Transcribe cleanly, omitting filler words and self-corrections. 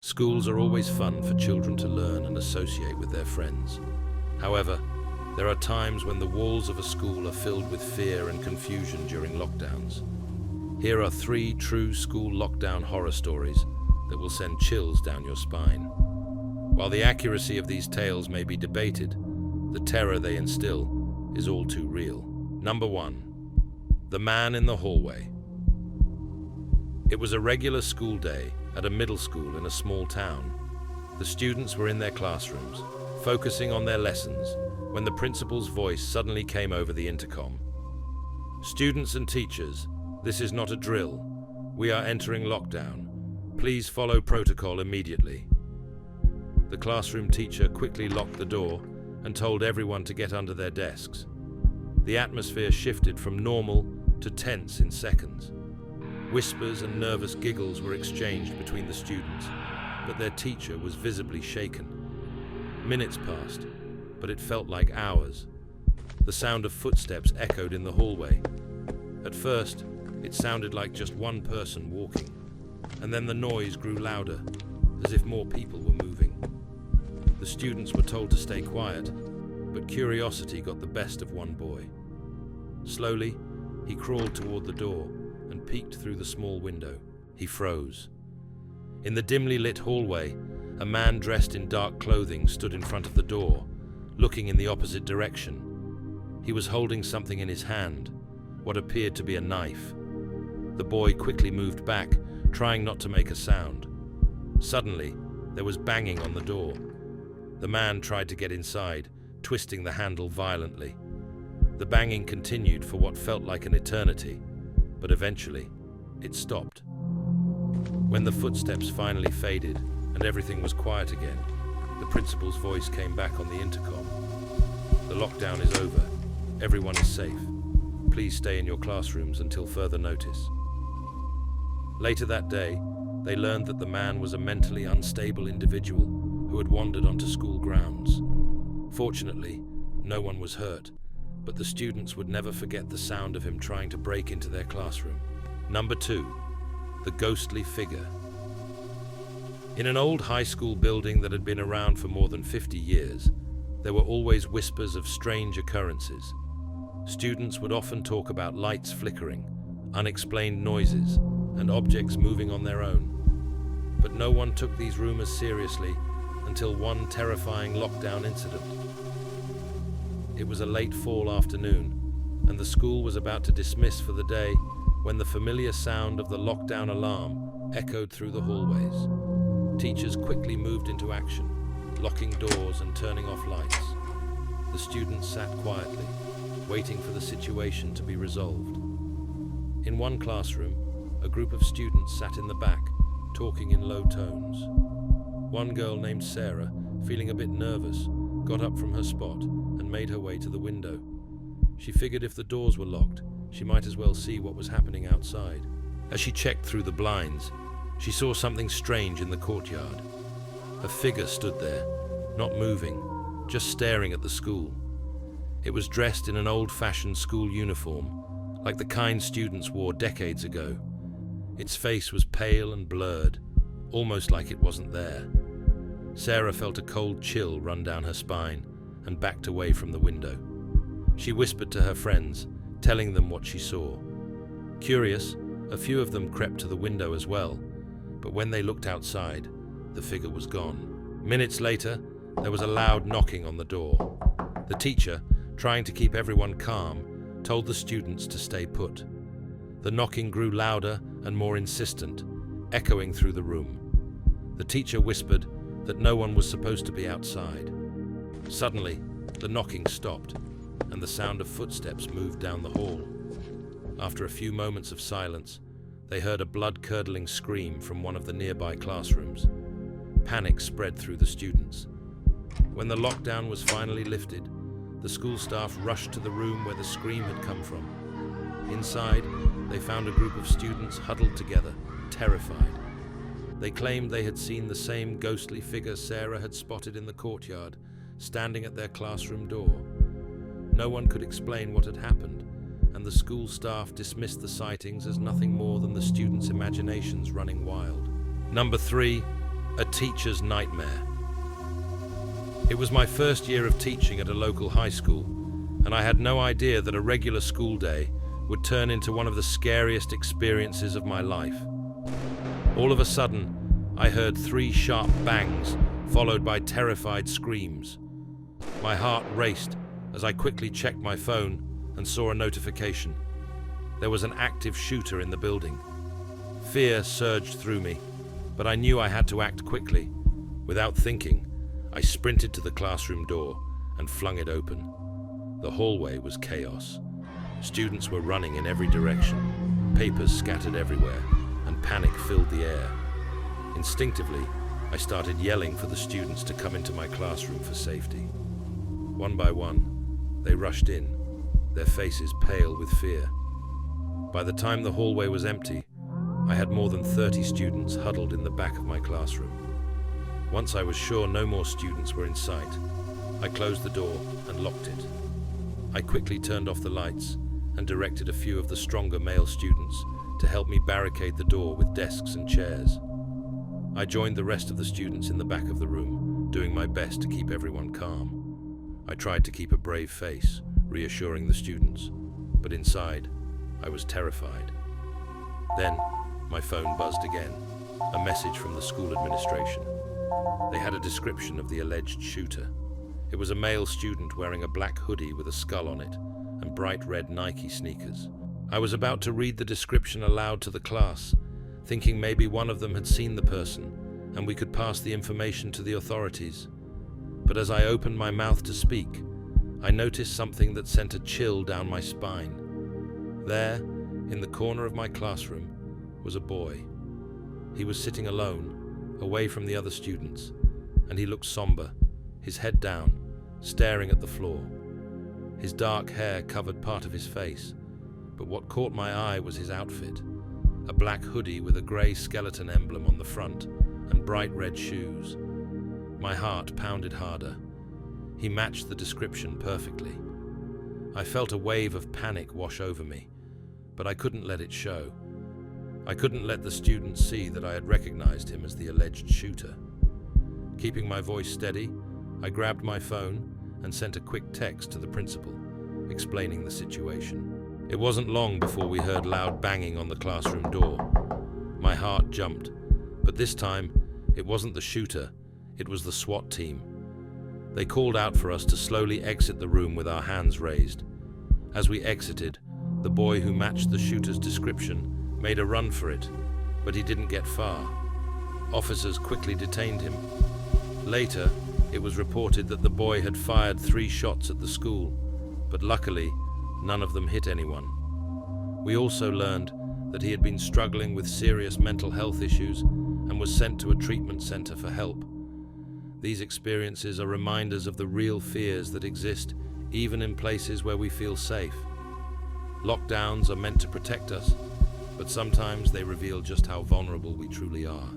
Schools are always fun for children to learn and associate with their friends. However, there are times when the walls of a school are filled with fear and confusion during lockdowns. Here are 3 true school lockdown horror stories that will send chills down your spine. While the accuracy of these tales may be debated, the terror they instill is all too real. Number 1. The Man in the Hallway. It was a regular school day at a middle school in a small town. The students were in their classrooms, focusing on their lessons, when the principal's voice suddenly came over the intercom. "Students and teachers, this is not a drill. We are entering lockdown. Please follow protocol immediately." The classroom teacher quickly locked the door and told everyone to get under their desks. The atmosphere shifted from normal to tense in seconds. Whispers and nervous giggles were exchanged between the students, but their teacher was visibly shaken. Minutes passed, but it felt like hours. The sound of footsteps echoed in the hallway. At first, it sounded like just one person walking, and then the noise grew louder, as if more people were moving. The students were told to stay quiet, but curiosity got the best of one boy. Slowly, he crawled toward the door and peeked through the small window. He froze. In the dimly lit hallway, a man dressed in dark clothing stood in front of the door, looking in the opposite direction. He was holding something in his hand, what appeared to be a knife. The boy quickly moved back, trying not to make a sound. Suddenly, there was banging on the door. The man tried to get inside, twisting the handle violently. The banging continued for what felt like an eternity, but eventually, it stopped. When the footsteps finally faded and everything was quiet again, the principal's voice came back on the intercom. "The lockdown is over. Everyone is safe. Please stay in your classrooms until further notice." Later that day, they learned that the man was a mentally unstable individual who had wandered onto school grounds. Fortunately, no one was hurt, but the students would never forget the sound of him trying to break into their classroom. Number 2. The Ghostly Figure. In an old high school building that had been around for more than 50 years, there were always whispers of strange occurrences. Students would often talk about lights flickering, unexplained noises, and objects moving on their own. But no one took these rumors seriously until one terrifying lockdown incident. It was a late fall afternoon, and the school was about to dismiss for the day when the familiar sound of the lockdown alarm echoed through the hallways. Teachers quickly moved into action, locking doors and turning off lights. The students sat quietly, waiting for the situation to be resolved. In one classroom, a group of students sat in the back, talking in low tones. One girl named Sarah, feeling a bit nervous, got up from her spot and made her way to the window. She figured if the doors were locked, she might as well see what was happening outside. As she checked through the blinds, she saw something strange in the courtyard. A figure stood there, not moving, just staring at the school. It was dressed in an old-fashioned school uniform, like the kind students wore decades ago. Its face was pale and blurred, almost like it wasn't there. Sarah felt a cold chill run down her spine and backed away from the window. She whispered to her friends, telling them what she saw. Curious, a few of them crept to the window as well, but when they looked outside, the figure was gone. Minutes later, there was a loud knocking on the door. The teacher, trying to keep everyone calm, told the students to stay put. The knocking grew louder and more insistent, echoing through the room. The teacher whispered that no one was supposed to be outside. Suddenly, the knocking stopped, and the sound of footsteps moved down the hall. After a few moments of silence, they heard a blood-curdling scream from one of the nearby classrooms. Panic spread through the students. When the lockdown was finally lifted, the school staff rushed to the room where the scream had come from. Inside, they found a group of students huddled together, terrified. They claimed they had seen the same ghostly figure Sarah had spotted in the courtyard, standing at their classroom door. No one could explain what had happened, and the school staff dismissed the sightings as nothing more than the students' imaginations running wild. Number 3. A teacher's nightmare. It was my first year of teaching at a local high school, and I had no idea that a regular school day would turn into one of the scariest experiences of my life. All of a sudden, I heard 3 sharp bangs, followed by terrified screams. My heart raced as I quickly checked my phone and saw a notification. There was an active shooter in the building. Fear surged through me, but I knew I had to act quickly. Without thinking, I sprinted to the classroom door and flung it open. The hallway was chaos. Students were running in every direction, papers scattered everywhere, and panic filled the air. Instinctively, I started yelling for the students to come into my classroom for safety. One by one, they rushed in, their faces pale with fear. By the time the hallway was empty, I had more than 30 students huddled in the back of my classroom. Once I was sure no more students were in sight, I closed the door and locked it. I quickly turned off the lights and directed a few of the stronger male students to help me barricade the door with desks and chairs. I joined the rest of the students in the back of the room, doing my best to keep everyone calm. I tried to keep a brave face, reassuring the students, but inside, I was terrified. Then, my phone buzzed again, a message from the school administration. They had a description of the alleged shooter. It was a male student wearing a black hoodie with a skull on it and bright red Nike sneakers. I was about to read the description aloud to the class, thinking maybe one of them had seen the person and we could pass the information to the authorities. But as I opened my mouth to speak, I noticed something that sent a chill down my spine. There, in the corner of my classroom, was a boy. He was sitting alone, away from the other students, and he looked somber, his head down, staring at the floor. His dark hair covered part of his face, but what caught my eye was his outfit. A black hoodie with a grey skeleton emblem on the front and bright red shoes. My heart pounded harder. He matched the description perfectly. I felt a wave of panic wash over me, but I couldn't let it show. I couldn't let the students see that I had recognized him as the alleged shooter. Keeping my voice steady, I grabbed my phone and sent a quick text to the principal, explaining the situation. It wasn't long before we heard loud banging on the classroom door. My heart jumped, but this time, it wasn't the shooter, it was the SWAT team. They called out for us to slowly exit the room with our hands raised. As we exited, the boy who matched the shooter's description made a run for it, but he didn't get far. Officers quickly detained him. Later, it was reported that the boy had fired 3 shots at the school, but luckily, none of them hit anyone. We also learned that he had been struggling with serious mental health issues and was sent to a treatment center for help. These experiences are reminders of the real fears that exist even in places where we feel safe. Lockdowns are meant to protect us, but sometimes they reveal just how vulnerable we truly are.